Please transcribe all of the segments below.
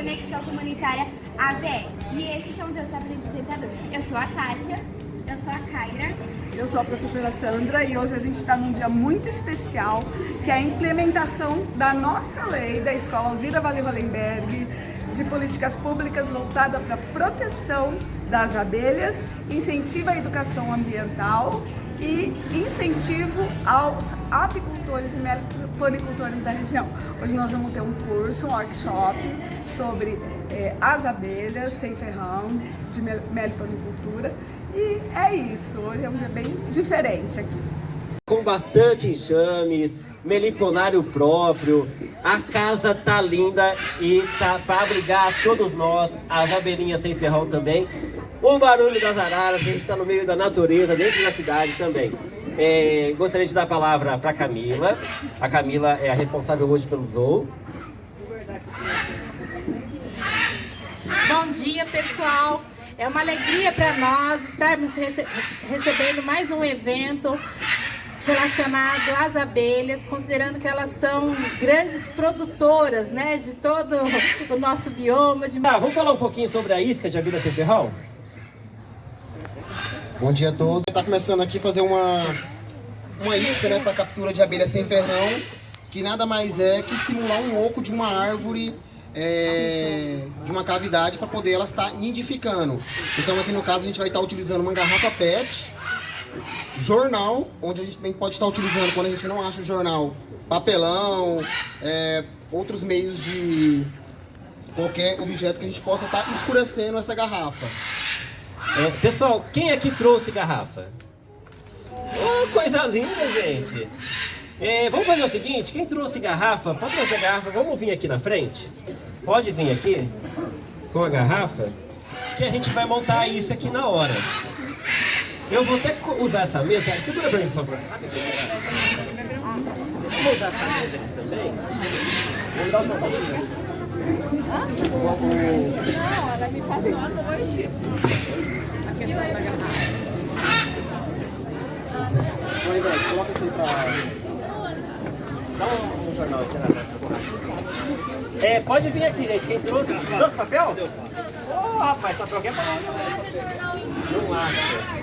Conexão Comunitária AVE. E esses são os meus apresentadores. Eu sou a Kátia. Eu sou a Kaira. Eu sou a professora Sandra e hoje a gente está num dia muito especial, que é a implementação da nossa lei da Escola Alzira Walley-Hollenberg, de políticas públicas voltada para a proteção das abelhas, incentivo à educação ambiental e incentivo aos apicultores e meliponicultores da região. Hoje nós vamos ter um curso, um workshop sobre as abelhas sem ferrão, de meliponicultura, e é isso. Hoje é um dia bem diferente aqui. Com bastante enxames, meliponário próprio, a casa tá linda e tá para abrigar todos nós, as abelhinhas sem ferrão também. O barulho das araras, a gente está no meio da natureza, dentro da cidade também. Gostaria de dar a palavra para a Camila. A Camila é a responsável hoje pelo Zoo. Bom dia, pessoal. É uma alegria para nós estarmos recebendo mais um evento relacionado às abelhas, considerando que elas são grandes produtoras, né, de todo o nosso bioma. Vamos falar um pouquinho sobre a isca de abelha sem ferrão? Bom dia a todos. Está começando aqui a fazer uma isca, né, para captura de abelha sem ferrão, que nada mais é que simular um oco de uma árvore, de uma cavidade, para poder ela estar nidificando. Então aqui no caso a gente vai estar utilizando uma garrafa PET, jornal, onde a gente também pode estar utilizando, quando a gente não acha o jornal, papelão, outros meios de qualquer objeto que a gente possa estar escurecendo essa garrafa. Pessoal, quem aqui trouxe garrafa? Oh, coisa linda, gente! Vamos fazer o seguinte, quem trouxe garrafa, pode trazer garrafa, vamos vir aqui na frente? Pode vir aqui com a garrafa, que a gente vai montar isso aqui na hora. Eu vou até usar essa mesa, segura pra mim, por favor. Vamos usar essa mesa aqui também. Vamos dar o sapatinho. Não, ela me faz boa noite. A questão da garrafa. Coloca isso aí pra... Dá um jornal aqui na pode vir aqui, gente. Quem trouxe? Trouxe papel? Oh, rapaz, papel aqui é pra nós. Não acha.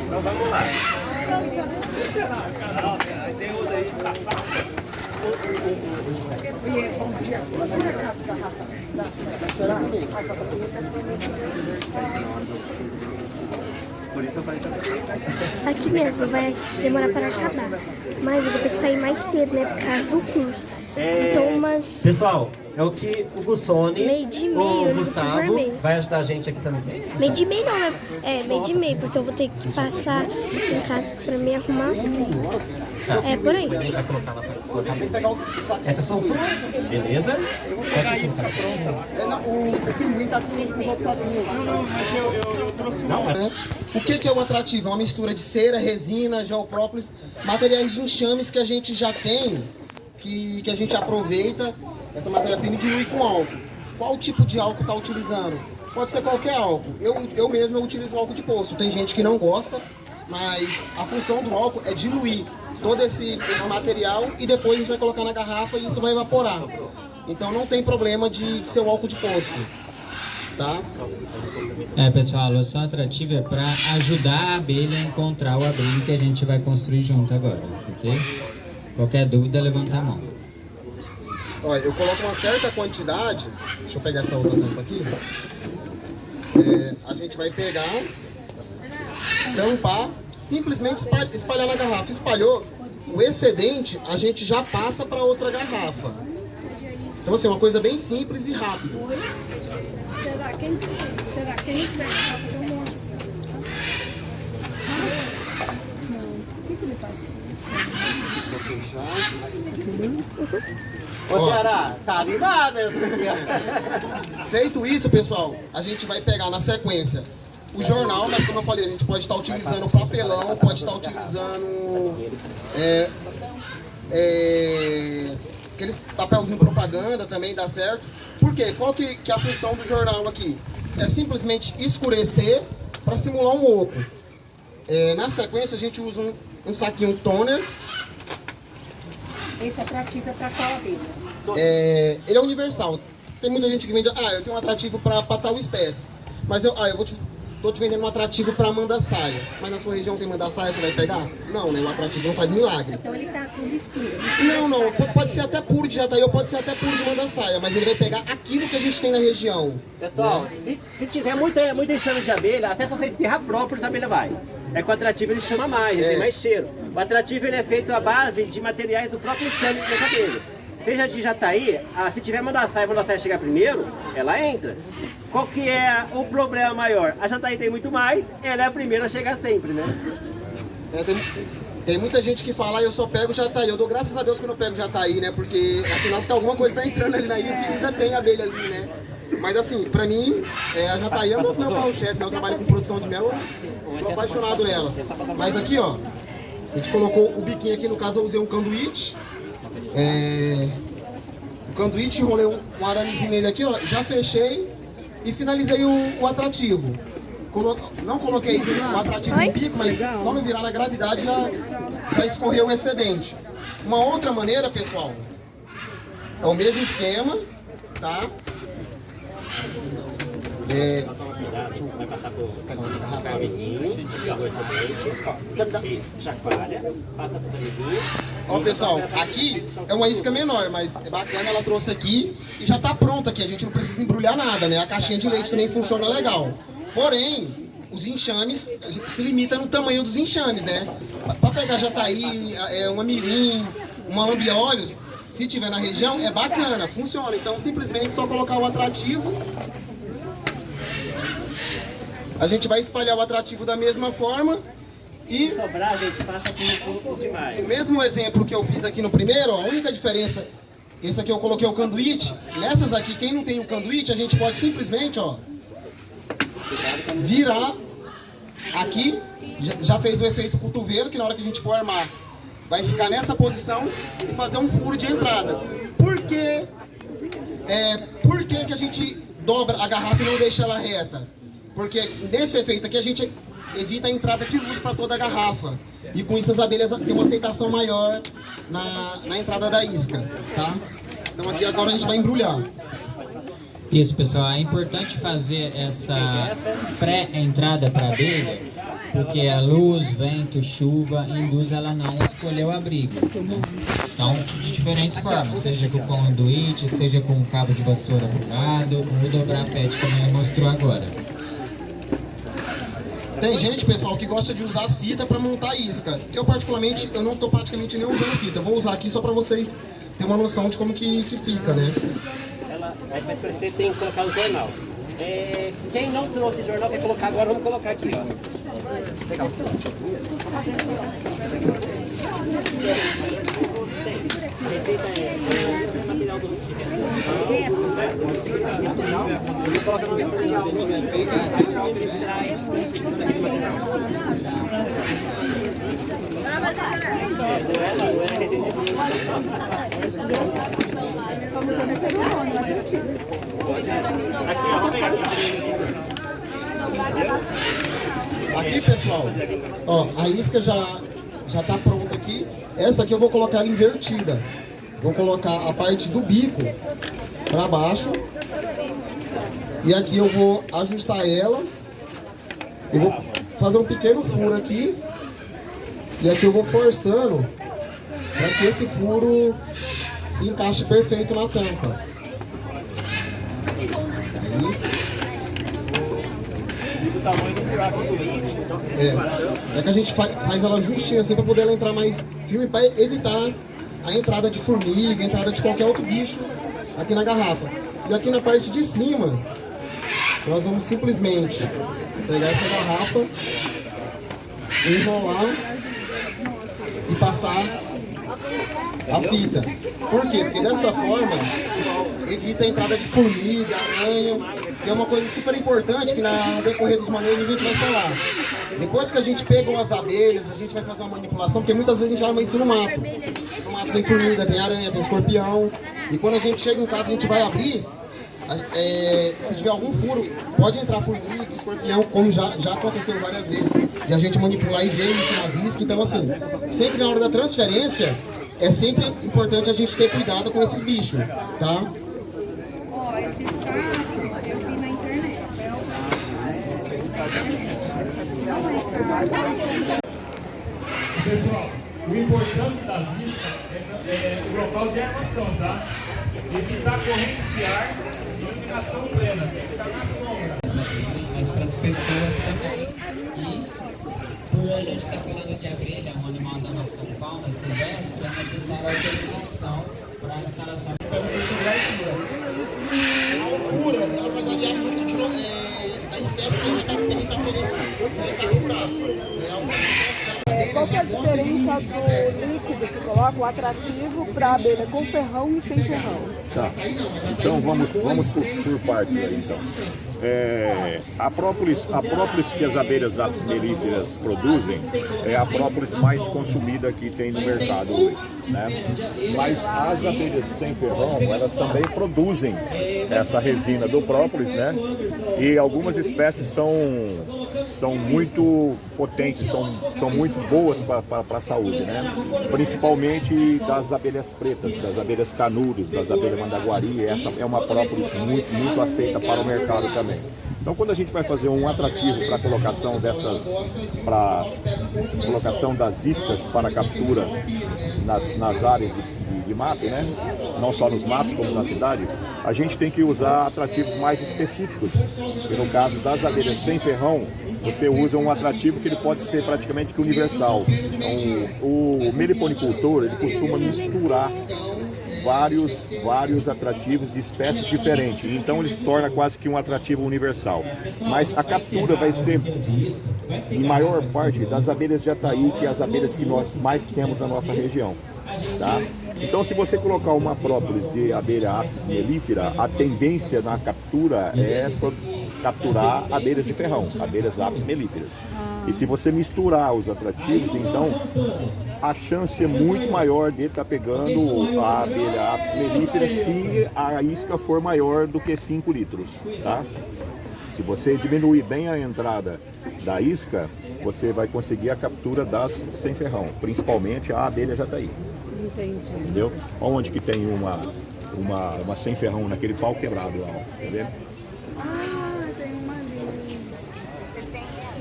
Então vamos lá. Tem outra aí. Aqui mesmo vai demorar para acabar, mas eu vou ter que sair mais cedo, né, por causa do curso. Então, mas... Pessoal, é o que o Gussoni, o Gustavo, vai ajudar a gente aqui também. Meio de meio não, né? Meio de meio, porque eu vou ter que passar em casa para me arrumar. Por aí. Vai colocar lá pra colocar. Essas são suas, beleza? Pode colocar. O pinguim tá com os outros saquinhos. Eu trouxe O que é o atrativo? É uma mistura de cera, resina, geoprópolis, materiais de enxames que a gente já tem, que a gente aproveita essa matéria-prima e dilui com álcool. Qual tipo de álcool está utilizando? Pode ser qualquer álcool. Eu mesmo utilizo álcool de poço. Tem gente que não gosta, mas a função do álcool é diluir todo esse material e depois a gente vai colocar na garrafa e isso vai evaporar. Então não tem problema de ser o álcool de poço, tá? Pessoal, a loção atrativa é para ajudar a abelha a encontrar o abrigo que a gente vai construir junto agora, ok? Qualquer dúvida, levanta a mão. Olha, eu coloco uma certa quantidade, deixa eu pegar essa outra tampa aqui. A gente vai pegar, tampar, simplesmente espalhar na garrafa. Espalhou, o excedente a gente já passa para outra garrafa. Então assim, uma coisa bem simples e rápida. Será que a gente vai fazer um monte? Não. O que ele faz? Ô, Ceará, tá animada? Feito isso, pessoal, a gente vai pegar na sequência o jornal, mas como eu falei, a gente pode estar utilizando papelão, pode estar utilizando aqueles papelzinho propaganda também dá certo. Por quê? Qual que é a função do jornal aqui? É simplesmente escurecer para simular um oco. Na sequência a gente usa um saquinho toner. Esse atrativo é para qual abelha? ele é universal. Tem muita gente que vende, eu tenho um atrativo para tal espécie, mas eu tô te vendendo um atrativo para manda-saia, mas na sua região tem manda-saia, você vai pegar? Não, né? O atrativo não faz milagre. Então ele tá com mistura. Não, pode ser até puro de jataí ou pode ser até puro de manda-saia, mas ele vai pegar aquilo que a gente tem na região. Pessoal, né? se tiver muita enxame de abelha, até se você espirrar próprio, a abelha vai. É que o atrativo ele chama mais, ele tem mais cheiro. O atrativo ele é feito à base de materiais do próprio enxame das abelhas. Seja de jataí, se tiver manda-saia chegar primeiro, ela entra. Qual que é o problema maior? A jataí tem muito mais, ela é a primeira a chegar sempre, né? Tem muita gente que fala, eu só pego jataí. Eu dou graças a Deus que eu não pego jataí, né? Porque é sinal que alguma coisa tá entrando ali na isca e ainda tem abelha ali, né? Mas assim, pra mim, a jataí é o meu carro-chefe, né? Eu trabalho com produção de mel, eu sou apaixonado nela. Mas aqui, ó, a gente colocou o biquinho aqui, no caso eu usei um canduíte. O canduíte, enrolei um aramezinho nele aqui, ó, já fechei e finalizei o atrativo. Não coloquei o atrativo no bico, mas só no virar na gravidade já escorreu o excedente. Uma outra maneira, pessoal, é o mesmo esquema, tá? Vai passar por chacoalha, passa por amiguinho. Ó, pessoal, aqui é uma isca menor, mas é bacana, ela trouxe aqui e já tá pronta aqui, a gente não precisa embrulhar nada, né? A caixinha de leite também funciona legal. Porém, os enxames, a gente se limita no tamanho dos enxames, né? Para pegar jataí, uma mirim, uma lambiolhos, se tiver na região, é bacana, funciona. Então, simplesmente só colocar o atrativo. A gente vai espalhar o atrativo da mesma forma e... sobrar, a gente passa aqui no pouco demais. O mesmo exemplo que eu fiz aqui no primeiro, a única diferença, esse aqui eu coloquei o canduíte. Nessas aqui, quem não tem o canduíte, a gente pode simplesmente, ó, virar aqui, já fez o efeito cotovelo, que na hora que a gente for armar, vai ficar nessa posição e fazer um furo de entrada. Por que que a gente dobra a garrafa e não deixa ela reta? Porque nesse efeito aqui a gente evita a entrada de luz para toda a garrafa. E com isso as abelhas têm uma aceitação maior na entrada da isca, tá? Então aqui agora a gente vai embrulhar. Isso, pessoal, é importante fazer essa pré-entrada para a abelha, porque a luz, vento, chuva induz ela a não escolher o abrigo, né? Então, de diferentes formas, seja com conduíte, seja com um cabo de vassoura pro lado, ou dobrar a pet, como ele mostrou agora. Tem gente, pessoal, que gosta de usar fita para montar a isca. Eu, particularmente, eu não estou praticamente nem usando fita. Eu vou usar aqui só para vocês terem uma noção de como que fica, né? Mas você tem que colocar o jornal. Quem não trouxe jornal quer colocar agora, vamos colocar aqui, ó. Legal. Material do Aqui, pessoal, ó, a isca já tá pronta aqui. Essa aqui eu vou colocar ela invertida. Vou colocar a parte do bico para baixo. E aqui eu vou ajustar ela. Eu vou fazer um pequeno furo aqui. E aqui eu vou forçando para que esse furo se encaixe perfeito na tampa. É que a gente faz ela justinha assim para poder ela entrar mais firme, para evitar a entrada de formiga, a entrada de qualquer outro bicho aqui na garrafa. E aqui na parte de cima, nós vamos simplesmente pegar essa garrafa, enrolar e passar a fita. Por quê? Porque dessa forma evita a entrada de formiga, aranha, que é uma coisa super importante que no decorrer dos manejos a gente vai falar. Depois que a gente pegou as abelhas, a gente vai fazer uma manipulação, porque muitas vezes a gente arma isso no mato. No mato tem formiga, tem aranha, tem escorpião. E quando a gente chega em casa, a gente vai abrir, se tiver algum furo, pode entrar formiga, escorpião, como já aconteceu várias vezes, de a gente manipular e ver isso nas iscas. Então assim, sempre na hora da transferência, é sempre importante a gente ter cuidado com esses bichos, tá? Ó, esse saco eu vi na internet. Pessoal, o importante das listas é o local de armação, tá? Evitar corrente de ar e iluminação plena, tem que estar na sombra. Mas para as pessoas também. E por a gente estar falando de abelha, um animal da nossa fauna silvestre, é necessária autorização para a instalação. A altura, ela vai variar muito da espécie que a gente está querendo capturar. Qual que é a diferença do líquido que coloca, o atrativo, para a abelha com ferrão e sem ferrão? Tá. Então vamos por partes aí então. A própolis que as abelhas apis mellíferas produzem é a própolis mais consumida que tem no mercado hoje, né? Mas as abelhas sem ferrão, elas também produzem essa resina do própolis, né? E algumas espécies são muito potentes, são muito boas para a saúde, né? Principalmente das abelhas pretas, das abelhas canudos, das abelhas mandaguari. Essa é uma própolis muito aceita para o mercado também. Então, quando a gente vai fazer um atrativo para a colocação das iscas para captura nas áreas de mato, né? Não só nos matos como na cidade, a gente tem que usar atrativos mais específicos. E no caso das abelhas sem ferrão, você usa um atrativo que ele pode ser praticamente que universal. Então, o meliponicultor, ele costuma misturar vários atrativos de espécies diferentes, então ele se torna quase que um atrativo universal. Mas a captura vai ser, em maior parte, das abelhas jataí, que é as abelhas que nós mais temos na nossa região, tá? Então, se você colocar uma própolis de abelha apis mellífera, a tendência na captura é capturar abelhas de ferrão, abelhas apis mellíferas. E se você misturar os atrativos, então a chance é muito maior de estar pegando a abelha apis mellífera se a isca for maior do que 5 litros, tá? Se você diminuir bem a entrada da isca, você vai conseguir a captura das sem ferrão, principalmente a abelha jataí. Entendi. Entendeu? Onde que tem uma sem ferrão naquele pau quebrado lá, tá vendo? Tem uma ali.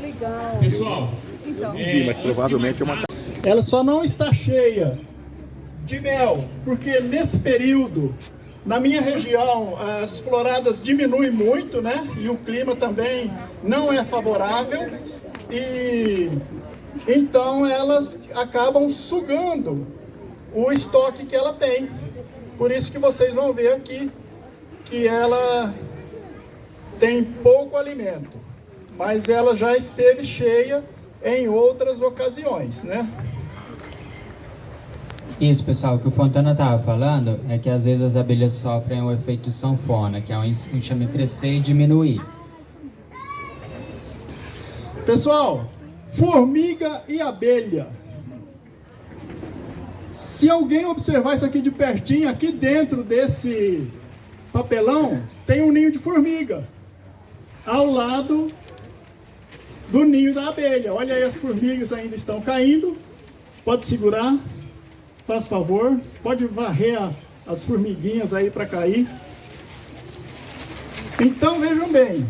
Legal. Pessoal, Então, Mas provavelmente é uma... ela só não está cheia de mel, porque nesse período, na minha região, as floradas diminuem muito, né? E o clima também não é favorável. E então elas acabam sugando o estoque que ela tem. Por isso que vocês vão ver aqui que ela tem pouco alimento, mas ela já esteve cheia em outras ocasiões, né? Isso, pessoal, o que o Fontana estava falando é que às vezes as abelhas sofrem o efeito sanfona, que é um enxame crescer e diminuir. Pessoal, formiga e abelha. Se alguém observar isso aqui de pertinho, aqui dentro desse papelão, tem um ninho de formiga, ao lado do ninho da abelha. Olha aí, as formigas ainda estão caindo. Pode segurar, faz favor. Pode varrer as formiguinhas aí para cair. Então, vejam bem.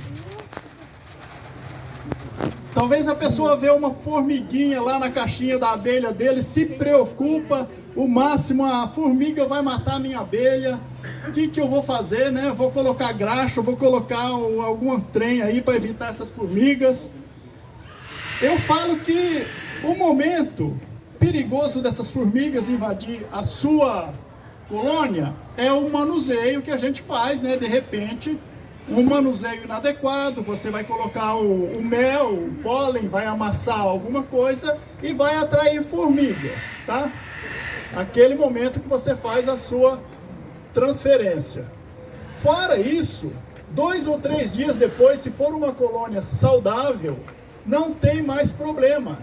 Talvez a pessoa vê uma formiguinha lá na caixinha da abelha dele, se preocupa, o máximo a formiga vai matar a minha abelha, o que eu vou fazer, né? Vou colocar graxa, vou colocar algum trem aí para evitar essas formigas. Eu falo que o momento perigoso dessas formigas invadir a sua colônia é o manuseio que a gente faz, né? De repente, um manuseio inadequado, você vai colocar o mel, o pólen, vai amassar alguma coisa e vai atrair formigas, tá? Aquele momento que você faz a sua transferência. Fora isso, 2 ou 3 dias depois, se for uma colônia saudável, não tem mais problema.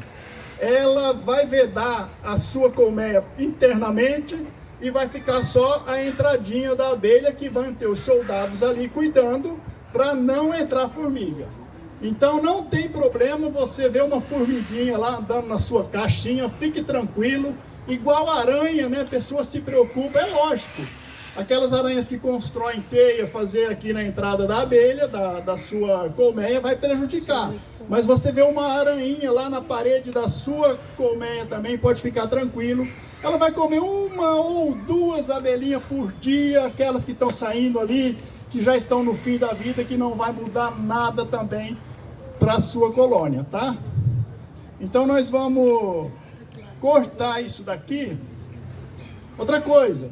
Ela vai vedar a sua colmeia internamente e vai ficar só a entradinha da abelha, que vão ter os soldados ali cuidando para não entrar formiga. Então não tem problema você ver uma formiguinha lá andando na sua caixinha, fique tranquilo, Igual aranha, né? A pessoa se preocupa, é lógico. Aquelas aranhas que constroem teia, fazer aqui na entrada da abelha, da sua colmeia, vai prejudicar. Mas você vê uma aranha lá na parede da sua colmeia também, pode ficar tranquilo. Ela vai comer 1 ou 2 abelhinhas por dia, aquelas que estão saindo ali, que já estão no fim da vida, que não vai mudar nada também para a sua colônia, tá? Então nós vamos cortar isso daqui. Outra coisa,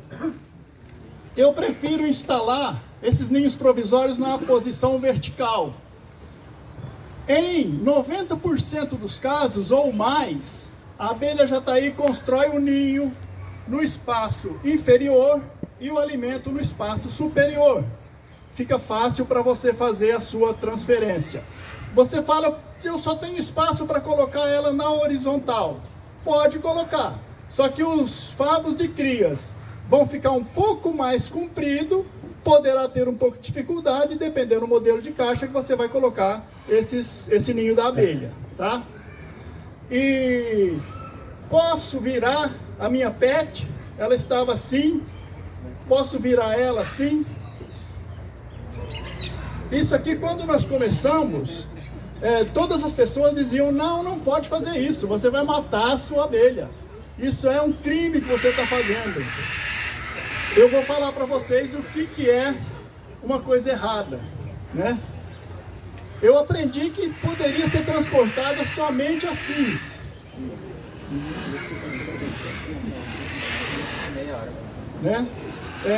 eu prefiro instalar esses ninhos provisórios na posição vertical. Em 90% dos casos ou mais, a abelha jataí constrói o ninho no espaço inferior e o alimento no espaço superior. Fica fácil para você fazer a sua transferência. Você fala, eu só tenho espaço para colocar ela na horizontal. Pode colocar, só que os favos de crias vão ficar um pouco mais comprido, poderá ter um pouco de dificuldade, dependendo do modelo de caixa que você vai colocar esse ninho da abelha, tá? E posso virar a minha pet, ela estava assim, posso virar ela assim. Isso aqui, quando nós começamos, todas as pessoas diziam, não pode fazer isso, você vai matar a sua abelha. Isso é um crime que você está fazendo. Eu vou falar para vocês o que é uma coisa errada, né? Eu aprendi que poderia ser transportada somente assim. Né?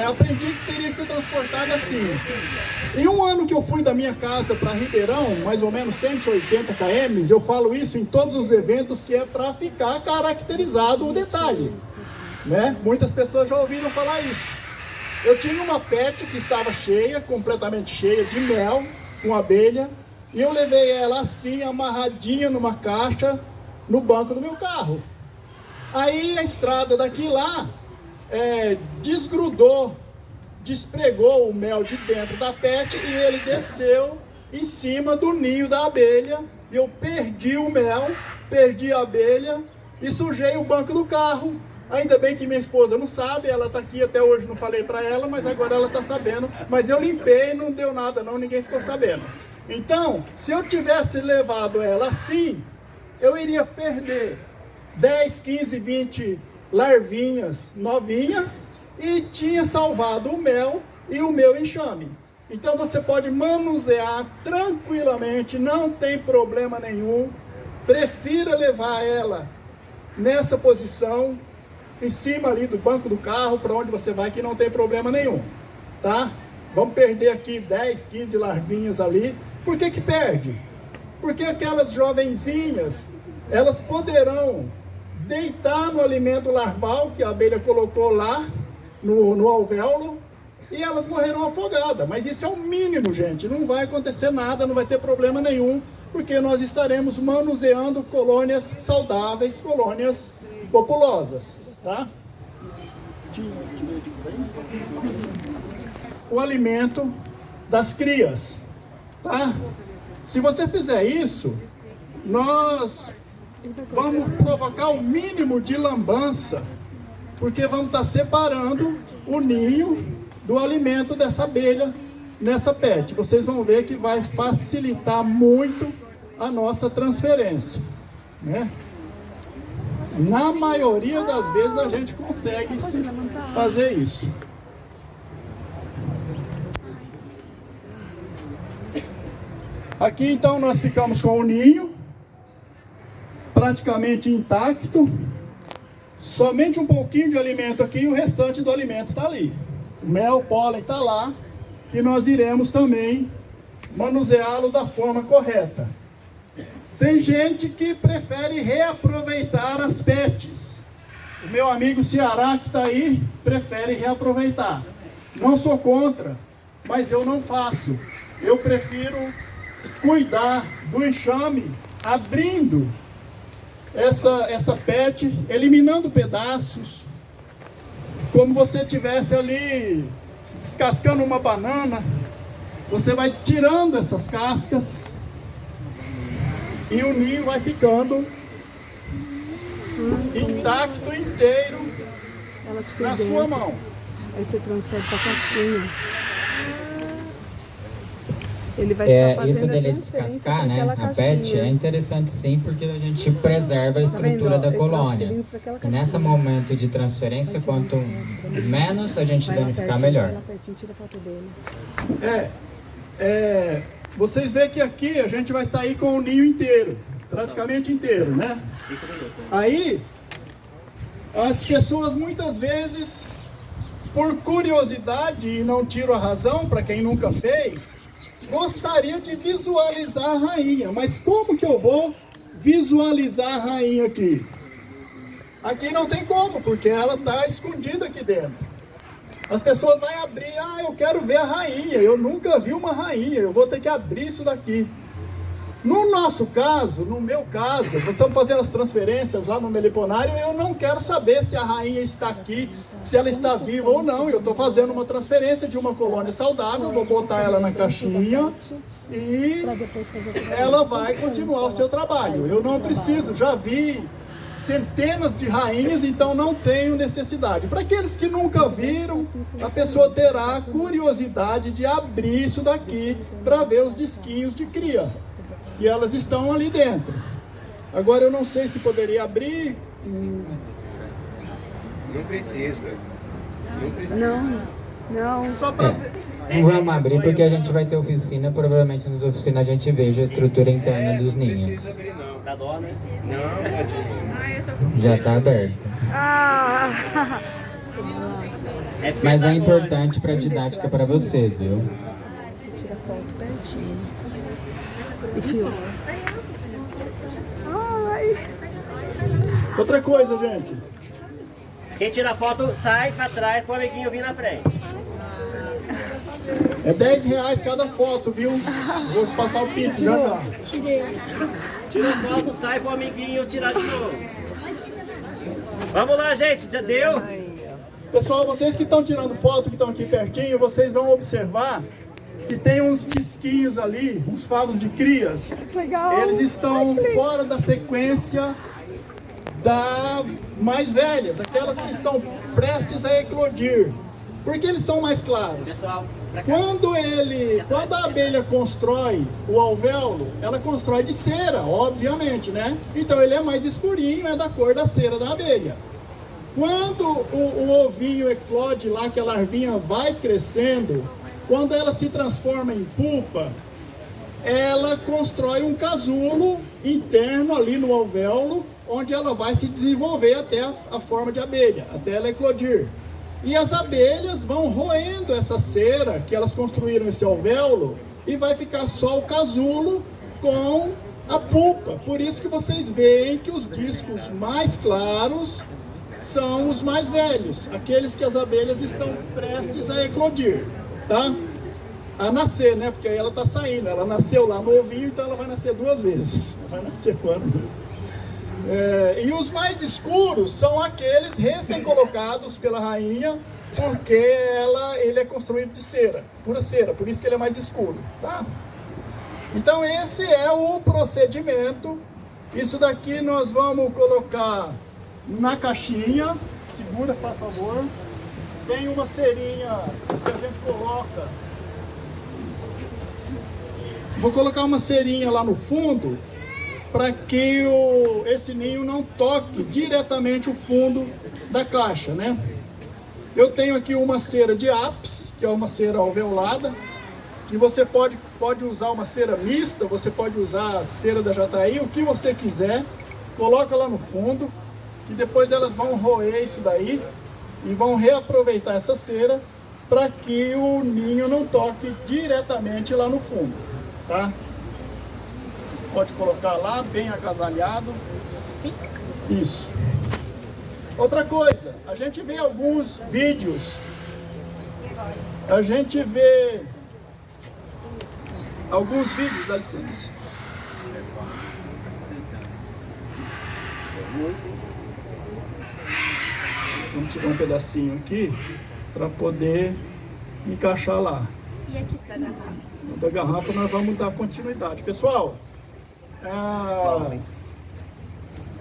Aprendi que teria que ser transportada assim. Em um ano que eu fui da minha casa para Ribeirão, mais ou menos 180 km, eu falo isso em todos os eventos, que é para ficar caracterizado o detalhe. Né? Muitas pessoas já ouviram falar isso. Eu tinha uma pet que estava cheia, completamente cheia de mel, com abelha, e eu levei ela assim, amarradinha numa caixa, no banco do meu carro. Aí a estrada daqui lá desgrudou, despregou o mel de dentro da pet e ele desceu em cima do ninho da abelha. E eu perdi o mel, perdi a abelha e sujei o banco do carro. Ainda bem que minha esposa não sabe, ela está aqui até hoje, não falei para ela, mas agora ela está sabendo. Mas eu limpei, não deu nada não, ninguém ficou sabendo. Então, se eu tivesse levado ela assim, eu iria perder 10, 15, 20 larvinhas novinhas e tinha salvado o mel e o meu enxame. Então você pode manusear tranquilamente, não tem problema nenhum. Prefira levar ela nessa posição, em cima ali do banco do carro, para onde você vai, que não tem problema nenhum, tá? Vamos perder aqui 10, 15 larvinhas ali. Por que perde? Porque aquelas jovenzinhas, elas poderão deitar no alimento larval que a abelha colocou lá no alvéolo e elas morrerão afogadas. Mas isso é o mínimo, gente. Não vai acontecer nada, não vai ter problema nenhum, porque nós estaremos manuseando colônias saudáveis, colônias populosas, tá? O alimento das crias, tá? Se você fizer isso, nós vamos provocar o mínimo de lambança, porque vamos estar separando o ninho do alimento dessa abelha nessa pet. Vocês vão ver que vai facilitar muito a nossa transferência, né? Na maioria das vezes a gente consegue fazer isso. Aqui então nós ficamos com o ninho praticamente intacto, somente um pouquinho de alimento aqui e o restante do alimento está ali. O mel, o pólen está lá e nós iremos também manuseá-lo da forma correta. Tem gente que prefere reaproveitar as pets. O meu amigo Ceará que está aí prefere reaproveitar. Não sou contra, mas eu não faço. Eu prefiro cuidar do enxame abrindo essa pet, eliminando pedaços, como você tivesse ali descascando uma banana. Você vai tirando essas cascas e o ninho vai ficando intacto, inteiro, Elas ficam na dentro. sua mão. Aí você transfere para a caixinha. Ele vai ficar fazendo Isso a dele transferência descascar, para né, aquela a caixinha. PET é interessante sim, porque a gente preserva a Tá vendo, estrutura ó? da Ele colônia. transferindo pra aquela E nesse caixinha. momento de transferência, quanto menos a gente Vai lá danificar, pertinho, melhor. vai lá pertinho, tira a foto dele. Vocês veem que aqui a gente vai sair com o ninho inteiro, praticamente inteiro, né? Aí, as pessoas muitas vezes, por curiosidade, e não tiro a razão para quem nunca fez, gostaria de visualizar a rainha. Mas como que eu vou visualizar a rainha aqui? Aqui não tem como, porque ela está escondida aqui dentro. As pessoas vão abrir, eu quero ver a rainha, eu nunca vi uma rainha, eu vou ter que abrir isso daqui. No nosso caso, no meu caso, nós estamos fazendo as transferências lá no meliponário, eu não quero saber se a rainha está aqui, se ela está viva ou não. Eu estou fazendo uma transferência de uma colônia saudável, vou botar ela na caixinha e ela vai continuar o seu trabalho. Eu não preciso, já vi centenas de rainhas, então não tenho necessidade. Para aqueles que nunca viram, a pessoa terá curiosidade de abrir isso daqui para ver os disquinhos de cria. E elas estão ali dentro. Agora eu não sei se poderia abrir. Não precisa. Não. Só para ver. Não vamos abrir porque a gente vai ter oficina, provavelmente nas oficinas a gente veja a estrutura interna dos ninhos. Dá dó, né? Não, Já está aberto. Mas é importante para a didática para vocês, viu? Você tira a foto pertinho. E filma. Outra coisa, gente. Quem tira foto sai pra trás pro amiguinho vir na frente. É R$10 cada foto, viu? Vou passar o pix já já. Tira foto, sai pro amiguinho tirar de novo. Vamos lá, gente, já deu? Pessoal, vocês que estão tirando foto, que estão aqui pertinho, vocês vão observar que tem uns disquinhos ali, uns favos de crias. Eles estão fora da sequência das mais velhas, aquelas que estão prestes a eclodir. Porque eles são mais claros. Quando a abelha constrói o alvéolo, ela constrói de cera, obviamente, né? Então ele é mais escurinho, é da cor da cera da abelha. Quando o ovinho eclode lá, que a larvinha vai crescendo, quando ela se transforma em pupa, ela constrói um casulo interno ali no alvéolo, onde ela vai se desenvolver até a forma de abelha, até ela eclodir. E as abelhas vão roendo essa cera que elas construíram esse alvéolo e vai ficar só o casulo com a pupa. Por isso que vocês veem que os discos mais claros são os mais velhos, aqueles que as abelhas estão prestes a eclodir, tá? A nascer, né? Porque aí ela está saindo, ela nasceu lá no ovinho, então ela vai nascer 2 vezes. Vai nascer quando? E os mais escuros são aqueles recém-colocados pela rainha, porque ele é construído de cera, pura cera, por isso que ele é mais escuro, tá? Então esse é o procedimento. Isso daqui nós vamos colocar na caixinha. Segura, por favor. Tem uma cerinha que a gente coloca. Vou colocar uma cerinha lá no fundo, para que esse ninho não toque diretamente o fundo da caixa, né? Eu tenho aqui uma cera de apis, que é uma cera alveolada, que você pode usar uma cera mista, você pode usar a cera da Jataí, o que você quiser, coloca lá no fundo, que depois elas vão roer isso daí e vão reaproveitar essa cera para que o ninho não toque diretamente lá no fundo, tá? Pode colocar lá, bem agasalhado. Sim. Isso. Outra coisa, a gente vê alguns vídeos, dá licença. Vamos tirar um pedacinho aqui, para poder encaixar lá. E aqui da garrafa? Da garrafa nós vamos dar continuidade. Pessoal,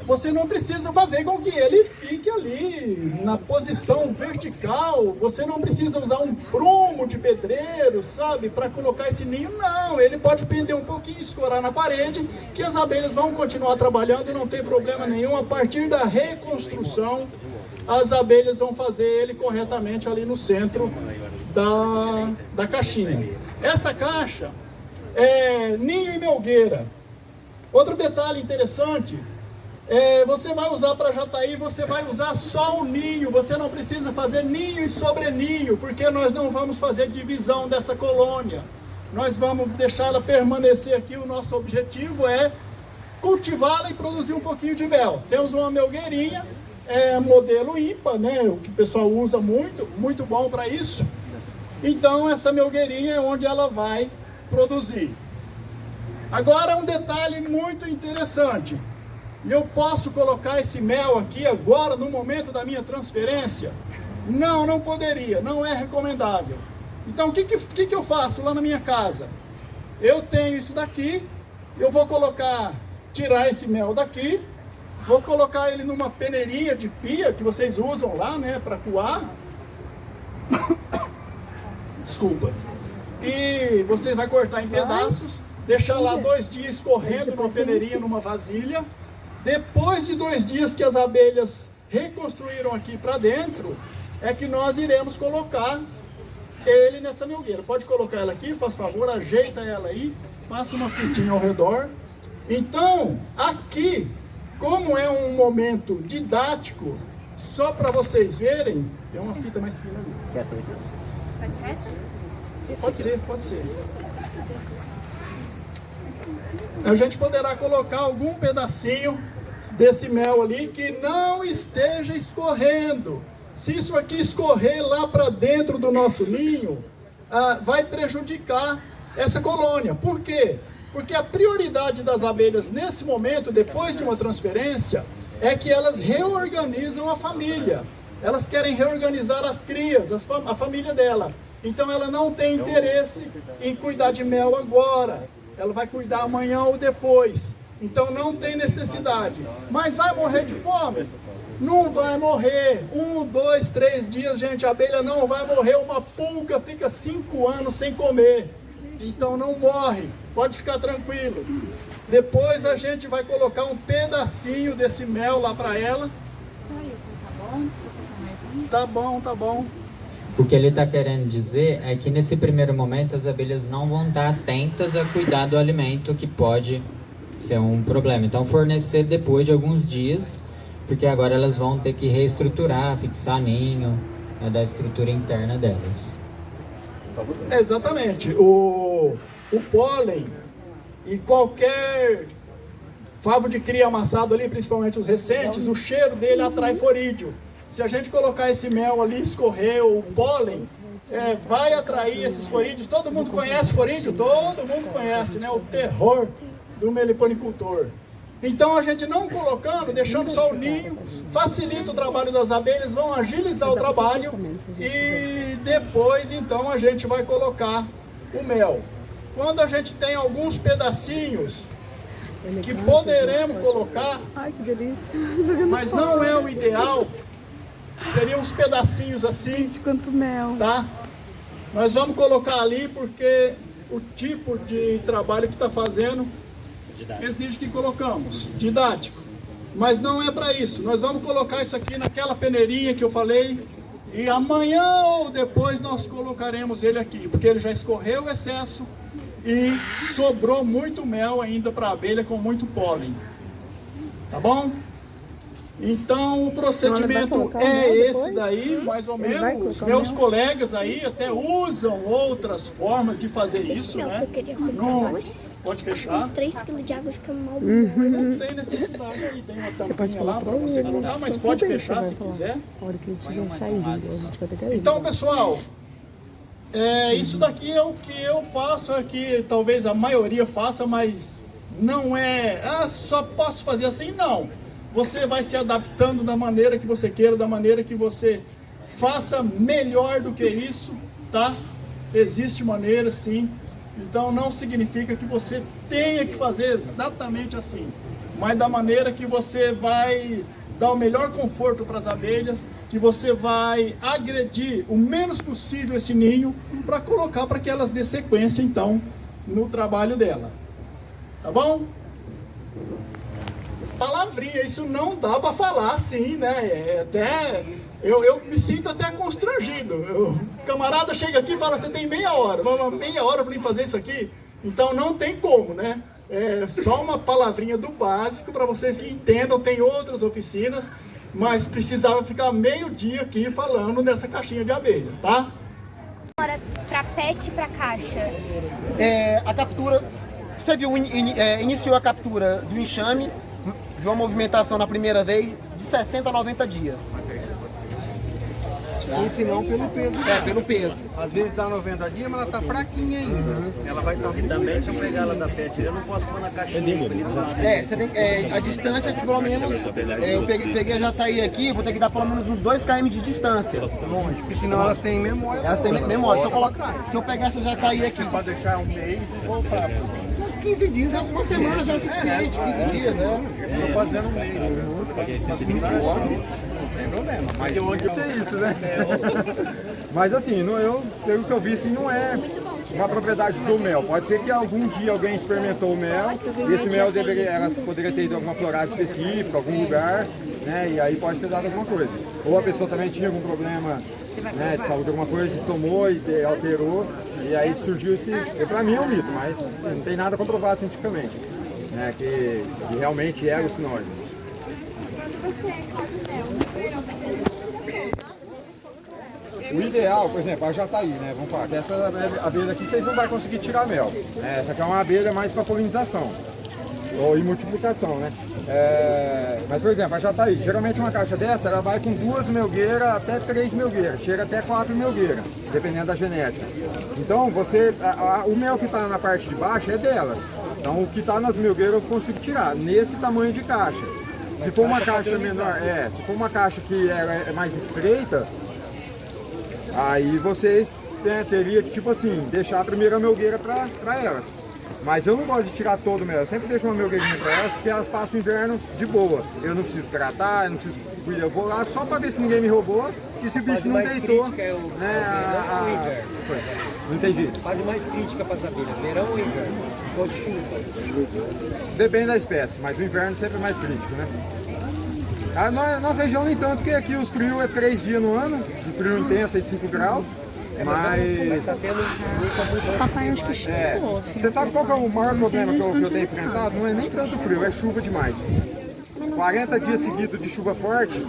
você não precisa fazer com que ele fique ali na posição vertical, você não precisa usar um prumo de pedreiro, sabe, para colocar esse ninho, não, ele pode pender um pouquinho, escorar na parede, que as abelhas vão continuar trabalhando e não tem problema nenhum. A partir da reconstrução, as abelhas vão fazer ele corretamente ali no centro da caixinha. Essa caixa é ninho e melgueira. Outro detalhe interessante, você vai usar para jataí, você vai usar só o ninho, você não precisa fazer ninho e sobreninho, porque nós não vamos fazer divisão dessa colônia. Nós vamos deixá-la permanecer aqui, o nosso objetivo é cultivá-la e produzir um pouquinho de mel. Temos uma melgueirinha, modelo IPA, né, o que o pessoal usa muito, muito bom para isso. Então essa melgueirinha é onde ela vai produzir. Agora um detalhe muito interessante. Eu posso colocar esse mel aqui agora, no momento da minha transferência? Não, não poderia, não é recomendável. Então o que eu faço lá na minha casa? Eu tenho isso daqui, eu vou tirar esse mel daqui, vou colocar ele numa peneirinha de pia, que vocês usam lá, né, para coar. Desculpa. E você vai cortar em pedaços, deixar lá 2 dias escorrendo numa peneirinha, numa vasilha. Depois de 2 dias que as abelhas reconstruíram aqui para dentro, é que nós iremos colocar ele nessa melgueira. Pode colocar ela aqui, faz favor, ajeita ela aí, passa uma fitinha ao redor. Então, aqui, como é um momento didático, só para vocês verem, tem uma fita mais fina ali. Quer essa daqui? Pode ser essa? Pode ser, pode ser. A gente poderá colocar algum pedacinho desse mel ali que não esteja escorrendo. Se isso aqui escorrer lá para dentro do nosso ninho, vai prejudicar essa colônia. Por quê? Porque a prioridade das abelhas nesse momento, depois de uma transferência, é que elas reorganizam a família. Elas querem reorganizar as crias, a família dela. Então ela não tem interesse em cuidar de mel agora. Ela vai cuidar amanhã ou depois. Então não tem necessidade. Mas vai morrer de fome? Não vai morrer. 1, 2, 3 dias, gente, a abelha não vai morrer. Uma pulga fica 5 anos sem comer. Então não morre. Pode ficar tranquilo. Depois a gente vai colocar um pedacinho desse mel lá para ela. Tá bom? Tá bom. O que ele está querendo dizer é que nesse primeiro momento as abelhas não vão estar atentas a cuidar do alimento, que pode ser um problema. Então fornecer depois de alguns dias, porque agora elas vão ter que reestruturar, fixar ninho, da estrutura interna delas. Exatamente. O pólen e qualquer favo de cria amassado ali, principalmente os recentes, o cheiro dele atrai forídeo. Se a gente colocar esse mel ali, escorrer o pólen, vai atrair esses forídeos. Todo mundo conhece forídeo? Todo mundo conhece, né? O terror do meliponicultor. Então a gente não colocando, deixando só o ninho, facilita o trabalho das abelhas, vão agilizar o trabalho e depois então a gente vai colocar o mel. Quando a gente tem alguns pedacinhos que poderemos colocar, mas não é o ideal, seriam uns pedacinhos assim, Quanto mel. tá? Nós vamos colocar ali porque o tipo de trabalho que está fazendo exige que colocamos, didático. Mas não é para isso. Nós vamos colocar isso aqui naquela peneirinha que eu falei e amanhã ou depois nós colocaremos ele aqui, porque ele já escorreu o excesso e sobrou muito mel ainda para a abelha com muito pólen. Tá bom? Então o procedimento é esse daí, mais ou menos. Os meus colegas aí até usam outras formas de fazer isso, né? Não, pode fechar. 3 kg de água fica mal. Não tem necessidade aí, tem uma tampinha lá para você colocar, mas pode fechar se quiser. A hora que ele estiver saindo, a gente vai ter que ir. Então, pessoal, isso daqui é o que eu faço, é que talvez a maioria faça, mas não é, só posso fazer assim, não. Você vai se adaptando da maneira que você queira, da maneira que você faça melhor do que isso, tá? Existe maneira, sim. Então não significa que você tenha que fazer exatamente assim. mas da maneira que você vai dar o melhor conforto para as abelhas, que você vai agredir o menos possível esse ninho para colocar para que elas dê sequência então no trabalho dela. Tá bom? Palavrinha, isso não dá para falar assim, né? Eu me sinto até constrangido. O camarada chega aqui e fala, você tem meia hora para mim fazer isso aqui? Então não tem como, né? É só uma palavrinha do básico para vocês entendam. Tem outras oficinas, mas precisava ficar meio dia aqui falando dessa caixinha de abelha, tá? Agora, para pet e para caixa. A captura, você viu, iniciou a captura do enxame, viu uma movimentação na primeira vez de 60 a 90 dias. Sim, senão pelo peso. Pelo peso. Às vezes dá 90 dias, mas ela tá fraquinha ainda. Ela vai estar... E também, se eu pegar ela da pet, eu não posso pôr na caixinha. Você tem, a distância que pelo menos, eu peguei a Jataí aqui, vou ter que dar pelo menos uns 2 km de distância. Longe, porque senão elas têm memória. Elas têm memória. Se eu pegar essa Jataí aqui... Pode deixar um mês e voltar. 15 dias, uma semana já é suficiente, 15 dias, né? Não pode ser um mês. Não tem problema. Mas onde é isso, né? Mas assim, pelo que eu vi, assim, não é uma propriedade do mel. Pode ser que algum dia alguém experimentou o mel, e esse mel poderia ter ido a alguma florada específica, algum lugar, né? E aí pode ter dado alguma coisa. Ou a pessoa também tinha algum problema, né, de saúde, alguma coisa, tomou e alterou, e aí surgiu esse... Pra mim é um mito, mas não tem nada comprovado cientificamente, né, que realmente é alucinógeno. O ideal, por exemplo, a Jataí, né? Vamos falar que essa abelha aqui vocês não vão conseguir tirar mel. Né? Essa aqui é uma abelha mais para polinização ou multiplicação, né? Mas, por exemplo, a Jataí, geralmente uma caixa dessa, ela vai com 2 melgueiras até 3 melgueiras, chega até 4 melgueiras, dependendo da genética. Então, o mel que está na parte de baixo é delas. Então, o que está nas melgueiras eu consigo tirar, nesse tamanho de caixa. Se for uma caixa menor, se for uma caixa que é mais estreita, aí vocês teriam que, tipo assim, deixar a primeira melgueira para elas. Mas eu não gosto de tirar todo o mel, eu sempre deixo uma melgueirinha para elas, porque elas passam o inverno de boa. Eu não preciso tratar, eu não preciso cuidar, eu vou lá só para ver se ninguém me roubou e se o bicho não deitou. Não entendi. Fase mais crítica para as abelhas, verão ou inverno? Ou chuva? Depende da espécie, mas o inverno sempre é mais crítico, né? A nossa região nem tanto, porque aqui os frios é 3 dias no ano, de frio intenso, de 5 graus. Mas... Papai, acho que chegou. Você sabe qual que é o maior problema que eu tenho enfrentado? Não é nem tanto frio, é chuva demais. 40 dias seguidos de chuva forte,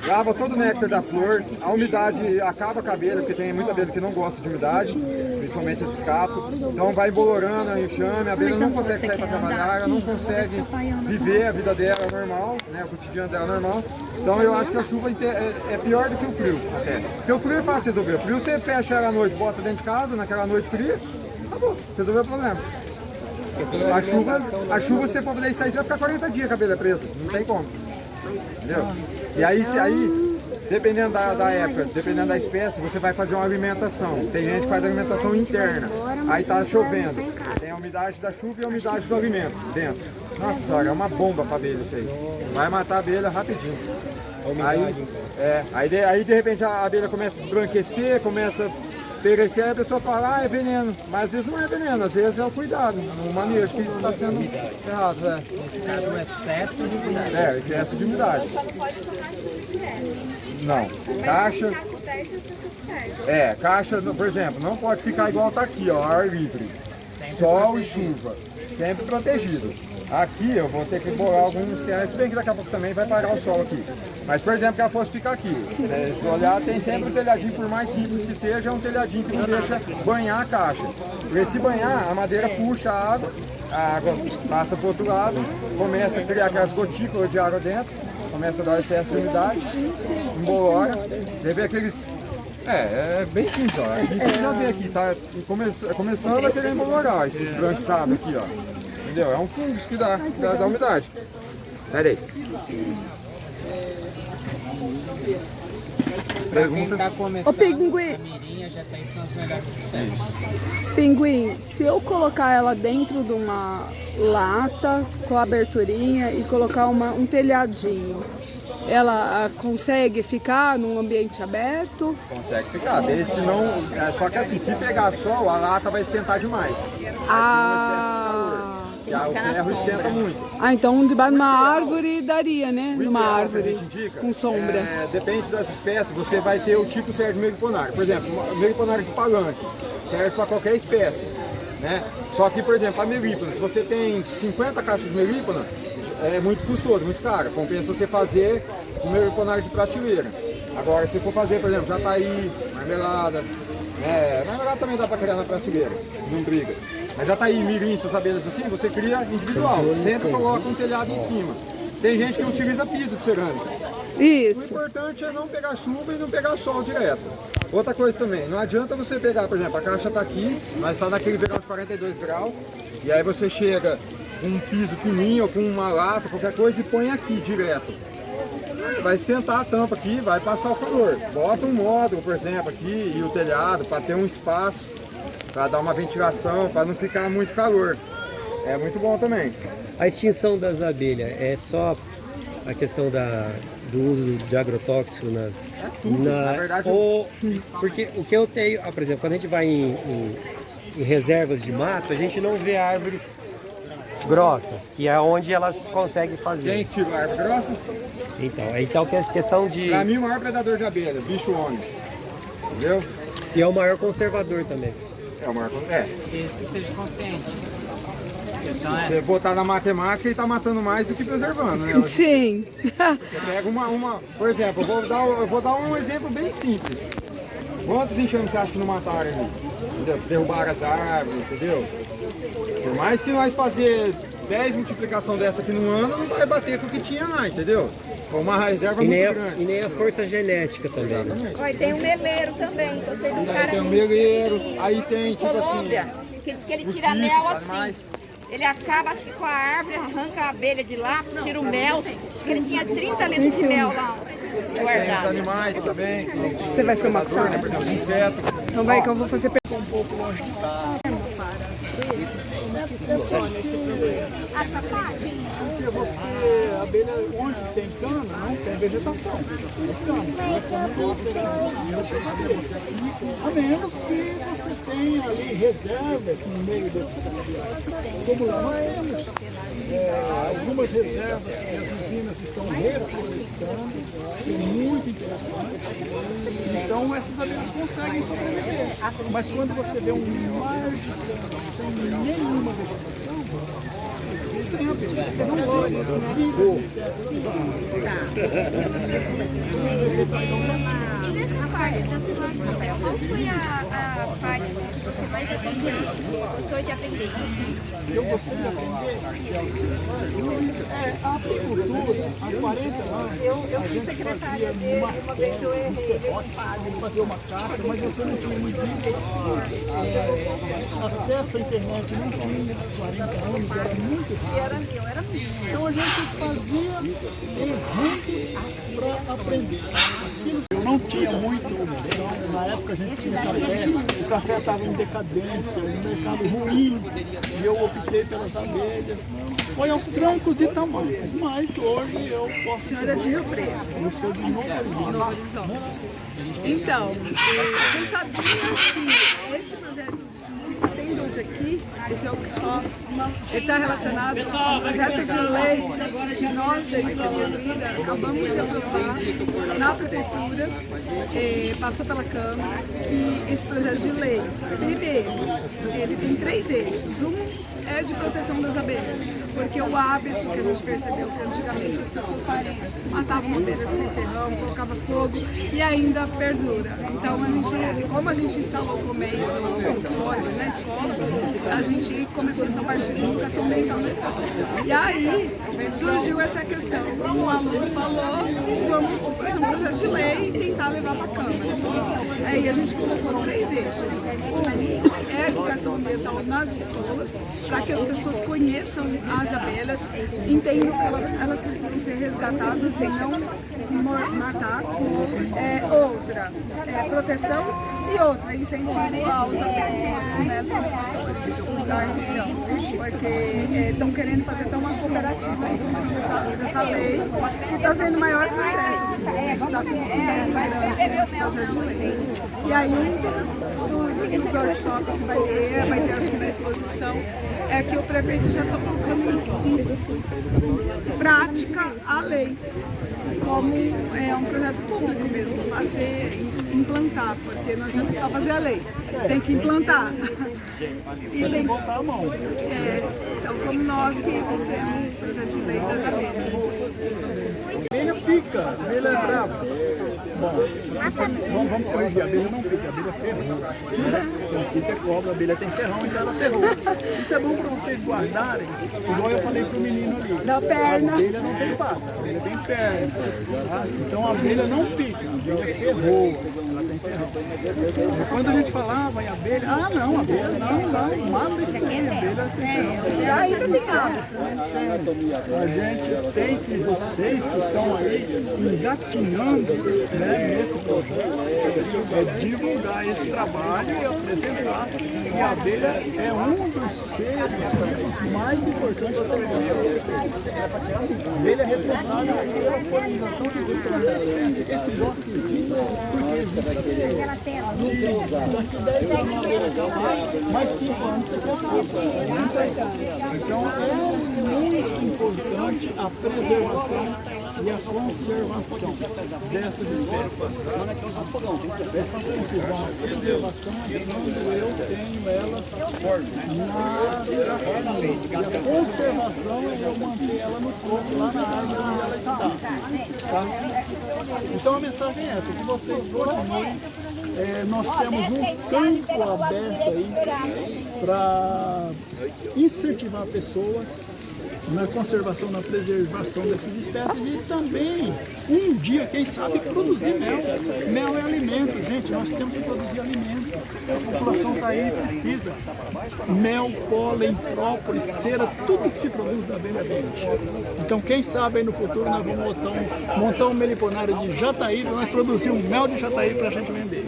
lava todo o néctar da flor, a umidade acaba com a abelha, porque tem muita abelha que não gosta de umidade, principalmente esses capos. Então vai embolorando o enxame, a abelha não consegue sair para trabalhar, ela não consegue viver a vida dela normal, né, o cotidiano dela normal. Então eu acho que a chuva é pior do que o frio, até. Porque o frio é fácil de resolver. O frio você fecha ela à noite, bota dentro de casa, naquela noite fria, acabou, resolveu o problema. A chuva você for poder sair, você vai ficar 40 dias com a abelha presa, não tem como. Entendeu? E aí, dependendo da época, dependendo da espécie, você vai fazer uma alimentação. Tem gente que faz alimentação interna, aí tá chovendo. Tem a umidade da chuva e a umidade do alimento dentro. Nossa senhora, é uma bomba para abelha isso aí. Vai matar a abelha rapidinho. Aí de repente a abelha começa a embranquecer, começa a perecer, aí a pessoa fala, é veneno. Mas às vezes não é veneno, às vezes é o cuidado, o manejo que está sendo errado. Nesse caso, o excesso de umidade. Excesso de umidade. Não, caixa... caixa, por exemplo, não pode ficar igual tá aqui, ó, ar livre. Sol e chuva, sempre protegido. Aqui eu vou ter que bolar alguns, se bem que daqui a pouco também vai parar o sol aqui. Mas, por exemplo, que ela fosse ficar aqui. Se olhar, tem sempre um telhadinho, por mais simples que seja, é um telhadinho que não deixa banhar a caixa. Porque se banhar, a madeira puxa a água passa para o outro lado, começa a criar aquelas gotículas de água dentro, começa a dar excesso de umidade, embolora. Você vê aqueles... É bem simples, ó. Aqui você já vê aqui, tá começando a querer embolorar esses branquiçados aqui, ó. Entendeu? É um fungo que dá umidade. Pera aí. Pra quem tá começando, Ô, Pinguim. a mirinha já tá aí, são as melhores espécies. Pinguim, se eu colocar ela dentro de uma lata com a aberturinha e colocar um telhadinho, ela consegue ficar num ambiente aberto? Consegue ficar, desde que não... só que assim, se pegar sol, a lata vai esquentar demais. E aí o ferro esquenta muito. Ah, então debaixo de uma árvore daria, né? Numa ideal que a árvore gente indica, com sombra. Depende das espécies, você vai ter o tipo certo de meliponário. Por exemplo, meliponário de palanque serve para qualquer espécie, né? Só que, por exemplo, a melípona, se você tem 50 caixas de melípona, é muito custoso, muito caro. Compensa você fazer um meliponário de prateleira. Agora, se for fazer, por exemplo, jataí, marmelada, marmelada também dá para criar na prateleira, não briga. Mas jataí, mirim, essas abelhas assim, você cria individual, sempre coloca um telhado em cima. Tem gente que utiliza piso de cerâmica. Isso. O importante é não pegar chuva e não pegar sol direto. Outra coisa também, não adianta você pegar, por exemplo, a caixa está aqui, mas está naquele verão de 42 graus, e aí você chega com um piso fininho ou com uma lata, qualquer coisa, e põe aqui direto. Vai esquentar a tampa aqui, vai passar o calor. Bota um módulo, por exemplo, aqui e o telhado para ter um espaço, para dar uma ventilação, para não ficar muito calor. É muito bom também. A extinção das abelhas é só a questão do uso de agrotóxico nas... É tudo, na verdade... Porque o que eu tenho, por exemplo, quando a gente vai em reservas de mato, a gente não vê árvores grossas, que é onde elas conseguem fazer. Quem tira a árvore grossa? Então que é questão de... Para mim, o maior predador de abelha, bicho-homem. Entendeu? E é o maior conservador também. É o maior conservador. Que esteja consciente. Se você botar na matemática, ele está matando mais do que preservando, né? Sim. Você pega por exemplo, eu vou dar um exemplo bem simples. Quantos enxames você acha que não mataram ali? Entendeu? Derrubaram as árvores, entendeu? Por mais que nós fazer 10 multiplicação dessa aqui no ano, não vai bater com o que tinha lá, entendeu? Foi uma reserva muito grande. E nem a força genética também. Olha, tem um meleiro também, que eu sei do cara tem um meleiro, aí tem tipo Colômbia, assim... que diz que ele tira mel assim. Ele acaba, acho que com a árvore, arranca a abelha de lá, tira o mel. Acho que ele tinha 30 litros de mel lá guardado. Tem os animais também. Você vai filmar com né? Por exemplo, inseto. Então vai que eu vou fazer um pouco longe de casa. Esse problema. Porque você, a abelha, onde tem cana, não tem vegetação. A menos que você tenha ali reservas no meio desses abelhais. Como lá nós temos algumas reservas que as usinas estão reflorestando, que é muito interessante. Então essas abelhas conseguem sobreviver. Mas quando você vê um mar de cana sem nenhuma vegetação, tem abelha. Flores, E nessa parte da sua vida, qual foi a parte que você mais gostou de aprender? Eu gostei de aprender a apicultura. Há 40 anos, eu fui secretária dele, uma vez eu errei, fazer uma carta, mas você não tinha acesso à internet, não tinha 40 anos, era muito raro. Então a gente fazia errando para aprender. Eu não tinha muita opção, na época a gente tinha café, o café estava em decadência, um mercado ruim, e eu optei pelas abelhas. Foi aos trancos e tamanhos, mas hoje eu posso... O senhor é de Rio Preto? Eu sou de Novo Horizonte. Então, você sabia que esse projeto que tem hoje aqui, esse workshop, ele está relacionado ao projeto de lei que nós da Escola Zira acabamos de aprovar na Prefeitura, passou pela Câmara, que esse projeto de lei, primeiro, ele tem 3 eixos. Um é de proteção das abelhas, porque o hábito que a gente percebeu que antigamente as pessoas matavam abelhas sem ferrão, colocavam fogo e ainda perdura. Então, como a gente instalou colmeias no conforme na escola, a gente começou essa parte de educação ambiental na escola. E aí surgiu essa questão, um aluno falou, vamos fazer um projeto de lei e tentar levar para a Câmara. Aí a gente colocou 3 eixos. Um é a educação ambiental nas escolas, para que as pessoas conheçam as abelhas, entendam que elas precisam ser resgatados e não matar. Outra, proteção, e outra, incentivo aos agricultores, né, da região, porque estão querendo fazer até uma cooperativa em função dessa lei, que está sendo o maior sucesso, assim, a gente está com sucesso grande nesse projeto de lei. E aí um dos workshops que vai ter acho que na exposição, é que o prefeito já está colocando em prática a lei, como um projeto público mesmo, implantar, porque não adianta só fazer a lei, tem que implantar. E tem que botar a mão. Então fomos nós que fizemos esse projeto de lei das abelhas. Abelha pica, abelha é brava. Bom, vamos corrigir, a abelha não pica, a abelha ferrou. Então pica é cobra, a abelha tem ferrão, então ela ferrou. Isso é bom para vocês guardarem, igual eu falei pro menino ali. Da perna. A abelha não tem pata, a abelha tem perna. Tá? Então a abelha não pica, a abelha ferrou, ela tem ferrão. Quando a gente falava em abelha, não, a abelha não, mata isso aí, a abelha tem ferrão. Ainda tem hábito. A gente tem que, vocês que estão aí engatinhando, né, nesse projeto, divulgar esse trabalho e apresentar que a abelha é um dos seres mais importantes da natureza. A abelha é responsável pela polinização de determinadas espécies. Esse nosso existe porque existe. Daqui 10 anos a abelha acabar, mais 5 anos você então é muito importante a preservação e a conservação dessas espécies. Essa confusão, a preservação é quando eu tenho elas e a conservação é eu manter ela no topo, lá na árvore onde ela está. Tá? Então a mensagem é essa, que vocês continuem. Nós temos um campo aberto aí para incentivar pessoas na conservação, na preservação dessas espécies e também, um dia, quem sabe, produzir mel. Mel é alimento, gente, nós temos que produzir alimento. A população está aí, precisa. Mel, pólen, própolis, cera, tudo que se produz da abelha verde. Então, quem sabe aí no futuro nós vamos montar um meliponário de jataí para nós produzir um mel de jataí para a gente vender.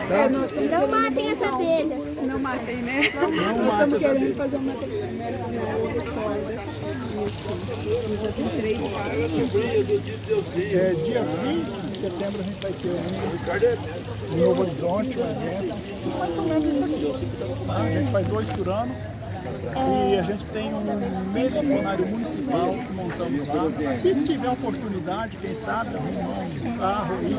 Tá? Não matem as abelhas. Não matem, né? Não nós estamos querendo abelhas. fazer uma Dia 20 de setembro a gente vai ter um Novo Horizonte, um evento, mais ou menos isso aqui. A gente faz 2 por ano e a gente tem um meliponário municipal que montamos lá. Se tiver oportunidade, quem sabe, arrumar um carro aí,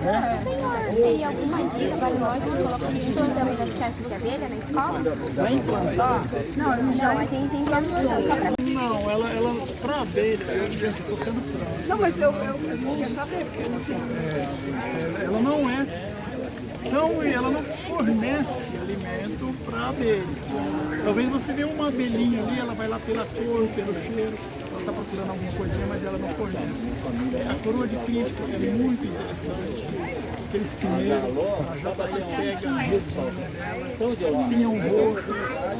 né? Senhor, tem alguma dica para nós que colocamos implantamos as caixas de abelha na escola? Vai implantar? Não, a gente implantou. Não, ela para abelha, eu estou sendo franco. Não, mas eu queria saber, porque eu não sei. Ela não é. Então, ela não fornece alimento para abelha. Talvez você vê uma abelhinha ali, ela vai lá pela cor, pelo cheiro, ela está procurando alguma coisinha, mas ela não fornece. A coroa de Cristo é muito interessante. Aqueles pinheiros, a jataí pega a resina dela, pinhão roxo,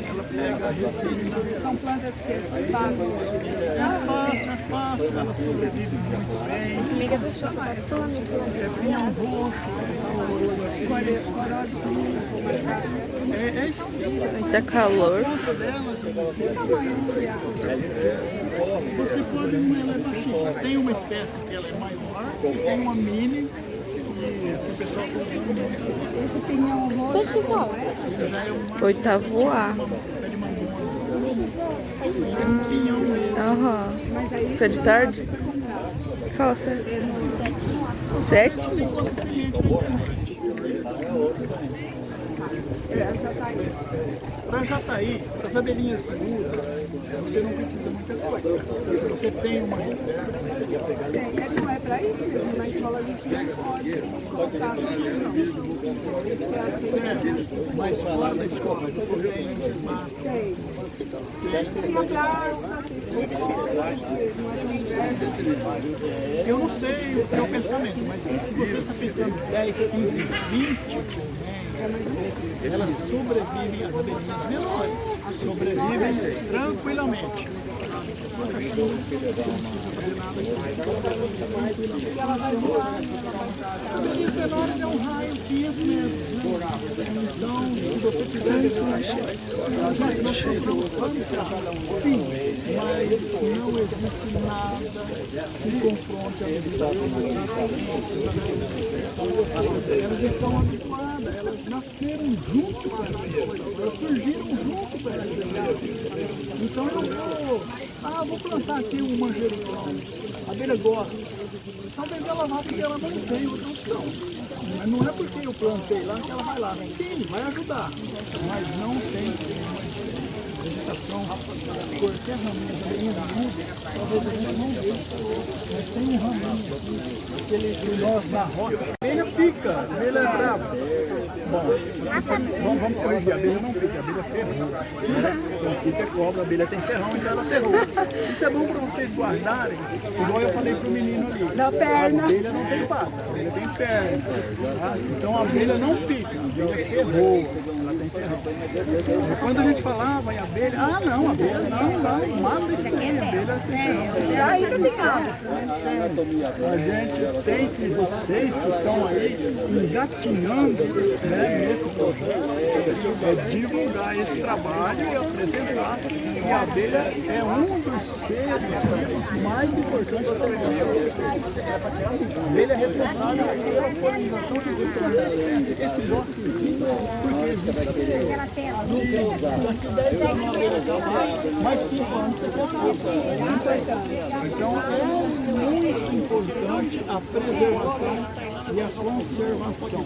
ela pega a resina. São plantas que é fácil. É fácil, ela sobrevive muito bem. Amiga do show, Pinhão roxo, Tá calor. Você pode ela é baixinha. Tem uma espécie que ela é maior, tem uma mini, e o pessoal Esse pinhão roxo. Seja que só. Oitavo A. Aham. Isso é de tarde? Fala sério. 7? Para jataí, para as abelhinhas mudas, você não precisa muita coisa. Se você tem uma reserva, Não é para isso mesmo, na escola a gente não pode colocar no serve, mas fora da escola, você tem Tem a praça, eu não sei o teu pensamento, mas se você está pensando 10, 15, 20, elas sobrevivem, as abelhinhas menores, sobrevivem tranquilamente. Ela vai voar, a abelha menor é um raio dias mesmo. Então, se você tiver sim, mas não existe nada que confronte a elas estão habituadas, elas nasceram junto com essa coisa, elas surgiram junto com essa coisa. Então eu vou plantar aqui um manjericão, a abelha gosta. Talvez ela vá porque ela não tem outra opção. Mas não é porque eu plantei lá que ela vai lá. Sim, vai ajudar, mas não tem vegetação, qualquer raminho também muda, talvez a gente não veja, mas tem um raminho aqui, que nós na roça. A abelha pica, a abelha é brava. Bom, vamos corrigir, a abelha não pica, a abelha ferrou. Então pica é cobra, a abelha tem ferrão, então ela ferrou. Isso é bom para vocês guardarem, igual eu falei pro menino ali. Na perna. A abelha não tem pata, a abelha tem perna. Então a abelha não pica, a abelha ferrou, ela tem ferrão. E quando a gente falava em abelha, não, abelha não, mata isso aqui, a abelha tem ferrão. Aí não tem nada. A gente tem que, vocês que estão aí engatinhando, né, nesse projeto, divulgar esse trabalho e apresentar que a abelha é um dos seres mais importantes da natureza. A abelha é responsável pela polinização de esse bosque existe porque existe. Daqui 10 anos, mais 5 anos você quer. Então é muito importante a preservação e a conservação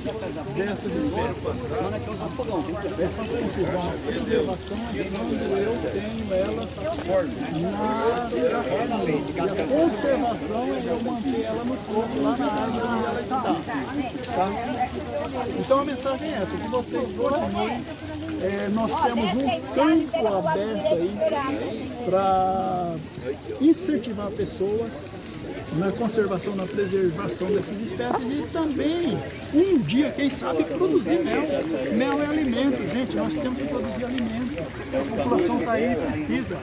dessas espécies. Essa preservação é quando eu tenho elas na lei. E a conservação é eu manter ela no corpo, lá na árvore onde ela está. Tá? Então a mensagem é essa, que vocês continuem. Nós temos um campo aberto aí para incentivar pessoas na conservação, na preservação dessas espécies e também, um dia, quem sabe, produzir mel. Mel é alimento, gente, nós temos que produzir alimento. A população está aí, precisa.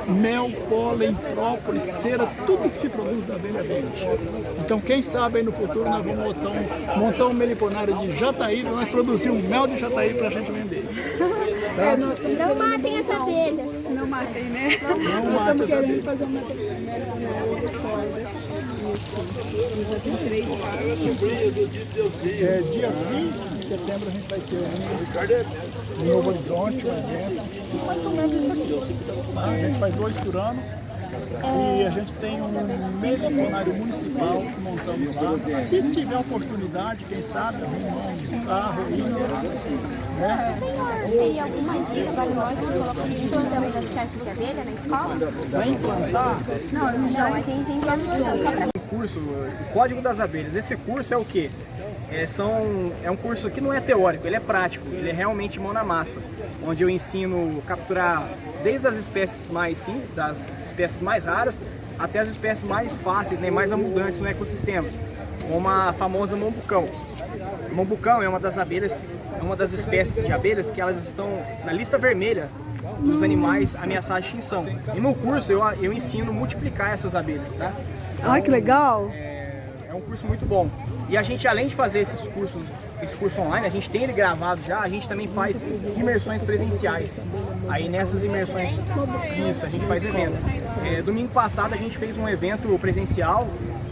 Mel, pólen, própolis, cera, tudo que se produz da abelha vende. Então, quem sabe aí no futuro nós vamos montar um meliponário de jataí, nós produzir um mel de jataí para a gente vender. Tá? Não matem essa abelha. Não matem, né? Não Nós estamos matem querendo fazer uma mel das cordas. Já tem 3 dia 20 de setembro a gente vai ter um Novo Horizonte, um evento, mais ou menos isso aqui. A gente faz 2 por ano e a gente tem um meliponário municipal que montamos lá. Se tiver oportunidade, quem sabe, arrumar um carro aí, né? Teria alguma dica para nós que colocamos implantamos as caixas de abelha na escola? Vai implantar? Não, a gente implantou só para curso, o Código das Abelhas. Esse curso é o quê? É um curso que não é teórico, ele é prático, ele é realmente mão na massa, onde eu ensino a capturar desde as espécies mais simples, das espécies mais raras, até as espécies mais fáceis, né, mais abundantes no ecossistema, como a famosa mambucão. O mambucão é uma das abelhas, é uma das espécies de abelhas que elas estão na lista vermelha dos animais ameaçados de extinção. E no curso eu ensino a multiplicar essas abelhas, tá? Então, ai, que legal! É um curso muito bom. E a gente, além de fazer esse curso online, a gente tem ele gravado já, a gente também faz imersões presenciais. Aí nessas imersões, isso, a gente faz evento. Domingo passado a gente fez um evento presencial,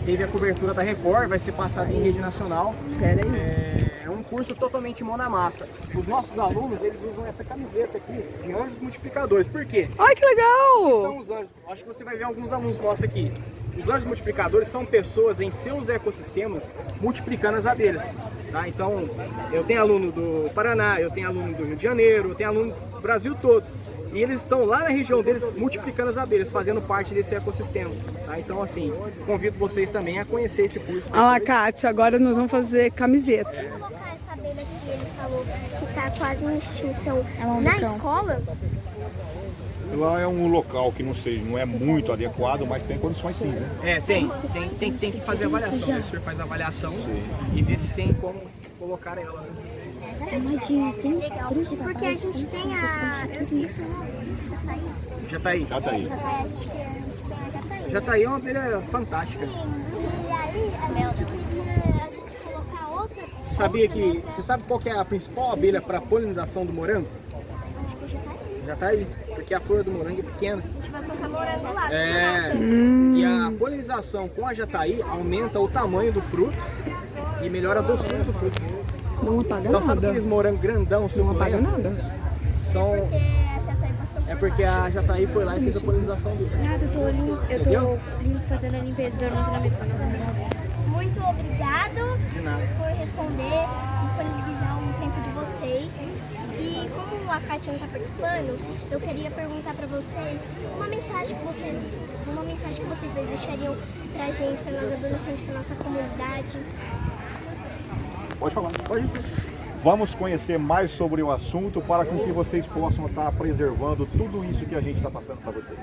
teve a cobertura da Record, vai ser passado em rede nacional. É um curso totalmente mão na massa. Os nossos alunos, eles usam essa camiseta aqui de anjos multiplicadores. Por quê? Ai, que legal! O que são os anjos? Acho que você vai ver alguns alunos nossos aqui. Os anjos multiplicadores são pessoas em seus ecossistemas multiplicando as abelhas. Tá? Então, eu tenho aluno do Paraná, eu tenho aluno do Rio de Janeiro, eu tenho aluno do Brasil todo. E eles estão lá na região deles multiplicando as abelhas, fazendo parte desse ecossistema. Tá? Então, assim, convido vocês também a conhecer esse curso. Olha lá, Kátia, agora nós vamos fazer camiseta. essa abelha que ele falou que está quase em extinção na escola. Lá é um local que não é muito adequado, mas tem condições sim, né? Tem que fazer avaliação, né? O senhor faz a avaliação e vê se tem como colocar ela. Né? Legal, porque a gente tem eu esqueci o nome, Jataí. Acho que a gente tem a Jataí. Jataí é uma abelha fantástica. Sim, e aí a gente queria, às vezes, colocar outra... Você sabe qual que é a principal abelha para polinização do morango? Acho que é Jataí. Jataí, porque a flor do morango é pequena. A gente vai colocar morango lá. E a polinização com a jataí aumenta o tamanho do fruto e melhora a doçura do fruto. Não apaga Então sabe nada. aqueles morangos grandão, Não apaga suculento? nada. São... Porque a Jataí passou por É porque a jataí foi lá e fez a polinização dele. Nada, eu tô fazendo a limpeza do armazenamento. Muito obrigado De nada. por responder, disponibilizar um tempo de vocês. E como a Kátia não está participando, eu queria perguntar para vocês uma mensagem que vocês deixariam pra gente, para nós adolescentes, para nossa comunidade. Pode falar. Pode. Vamos conhecer mais sobre o assunto para com que vocês possam estar preservando tudo isso que a gente está passando para vocês.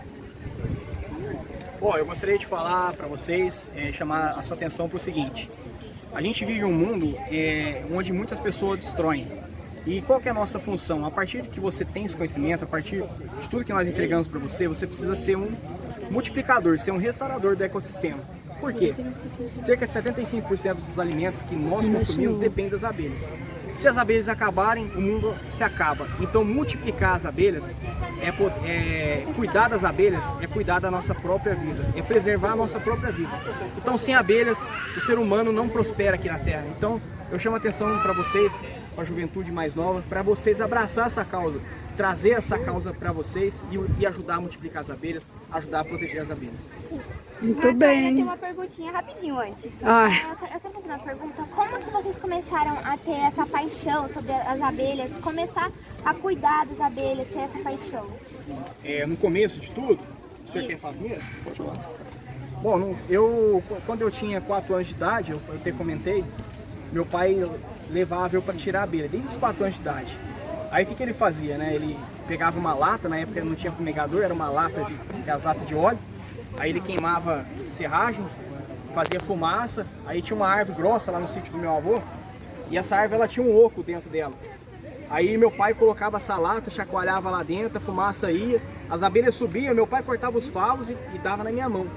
Bom, eu gostaria de falar para vocês, chamar a sua atenção para o seguinte. A gente vive um mundo onde muitas pessoas destroem. E qual que é a nossa função? A partir de que você tem esse conhecimento, a partir de tudo que nós entregamos para você, você precisa ser um multiplicador, ser um restaurador do ecossistema. Por quê? Cerca de 75% dos alimentos que nós consumimos dependem das abelhas. Se as abelhas acabarem, o mundo se acaba. Então multiplicar as abelhas, cuidar das abelhas, é cuidar da nossa própria vida, é preservar a nossa própria vida. Então sem abelhas, o ser humano não prospera aqui na Terra. Então eu chamo a atenção para vocês, para a juventude mais nova, para vocês abraçar essa causa, trazer essa causa para vocês e ajudar a multiplicar as abelhas, ajudar a proteger as abelhas. Sim. Muito Eu bem. tenho uma perguntinha rapidinho antes. Ai. Eu quero fazer uma pergunta. Como que vocês começaram a ter essa paixão sobre as abelhas? Começar a cuidar das abelhas, ter essa paixão? No começo de tudo, o senhor quer falar primeiro? Pode falar. Bom, quando eu tinha 4 anos de idade, eu até comentei, meu pai levava eu para tirar a abelha, desde os 4 anos de idade. Aí o que ele fazia, né? Ele pegava uma lata, na época não tinha fumegador, era uma lata as latas de óleo. Aí ele queimava serragem, fazia fumaça, aí tinha uma árvore grossa lá no sítio do meu avô, e essa árvore ela tinha um oco dentro dela. Aí meu pai colocava essa lata, chacoalhava lá dentro, a fumaça ia, as abelhas subiam, meu pai cortava os favos e dava na minha mão.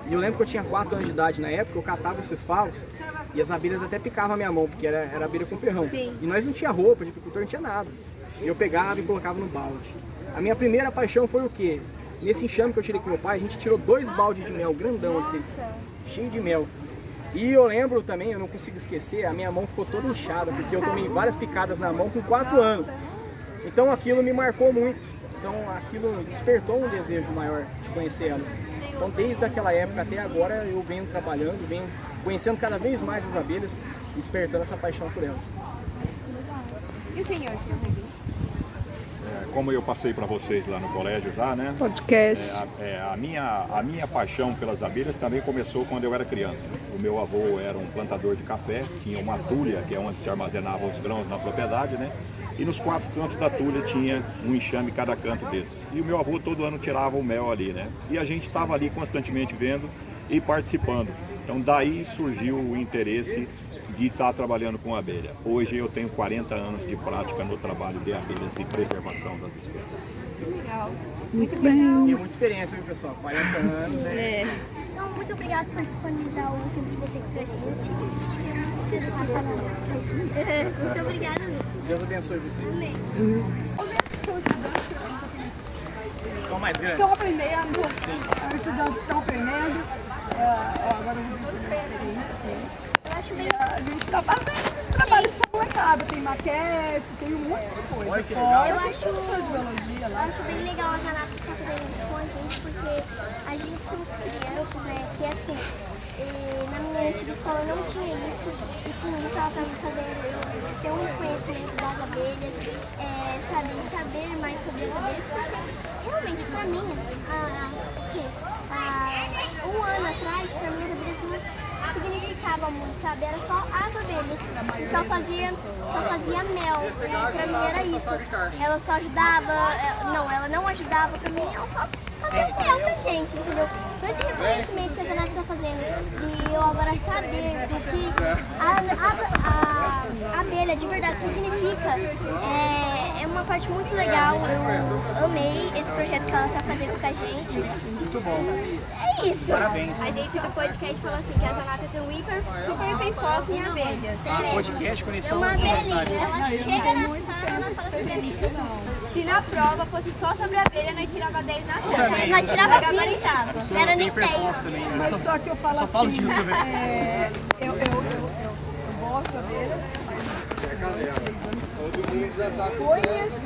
E eu lembro que eu tinha 4 anos de idade na época, eu catava esses favos e as abelhas até picavam a minha mão, porque era abelha com ferrão. Sim. E nós não tinha roupa, de agricultor não tinha nada. Eu pegava e colocava no balde. A minha primeira paixão foi o quê? Nesse enxame que eu tirei com meu pai, a gente tirou 2 baldes de mel, grandão assim, cheio de mel. E eu lembro também, eu não consigo esquecer, a minha mão ficou toda inchada, porque eu tomei várias picadas na mão com 4 anos. Então aquilo me marcou muito. Então aquilo despertou um desejo maior de conhecer elas. Então desde aquela época até agora eu venho trabalhando, venho conhecendo cada vez mais as abelhas e despertando essa paixão por elas. E o senhor, Rodrigues? Como eu passei para vocês lá no colégio já, né? Podcast. A minha paixão pelas abelhas também começou quando eu era criança. O meu avô era um plantador de café, tinha uma tulha, que é onde se armazenava os grãos na propriedade, né? E nos 4 cantos da tulha tinha um enxame cada canto desses. E o meu avô todo ano tirava o mel ali, né? E a gente estava ali constantemente vendo e participando. Então daí surgiu o interesse de estar trabalhando com abelha. Hoje eu tenho 40 anos de prática no trabalho de abelhas e preservação das espécies. Legal. Muito bem. Tem muita experiência, viu, pessoal? 40 anos, né? Então, muito obrigada por disponibilizar o tempo de vocês pra gente. Muito interessante. Muito obrigada mesmo. Deus abençoe vocês. Amém. São mais grandes. Estão aprendendo. Os estudantes estão aprendendo. Agora eu vou ensinar a experiência deles. A gente está fazendo esse trabalho de molecada, tem maquete, tem um monte de coisa. Olha que legal. Eu acho de biologia lá. Eu acho bem legal as Anatas estar fazendo isso com a gente, porque a gente somos crianças, né? Que assim, na minha antiga escola não tinha isso, e com isso ela está me fazendo ter um conhecimento das abelhas, saber mais sobre as abelhas, porque realmente pra mim, um ano atrás, pra mim as abelhas não significava muito, sabe? Era só as abelhas. E só fazia mel. Pra mim era isso. Ela só ajudava. Ela não ajudava pra mim, ela só fazia mel pra gente, entendeu? Todo esse reconhecimento que a Zanata tá fazendo, de eu agora saber do que a abelha abelha, de verdade, significa, é uma parte muito legal. Eu amei esse projeto que ela está fazendo com a gente. Muito bom. É isso. Parabéns. A gente do podcast falou assim que a Zanata tem um super bem foco em abelhas. Podcast Conexão Uma Universitária. abelhinha, ela chega na sala e fala sobre abelha. Se na prova fosse só sobre abelha, nós tirava 10 na sala. Nós tirava 20. Não era nem 10. Mas só que eu falo assim, disso, eu gosto de abelha, Todo mundo já sabe. foi assim,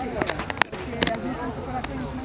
porque a gente tem que procurar conhecimento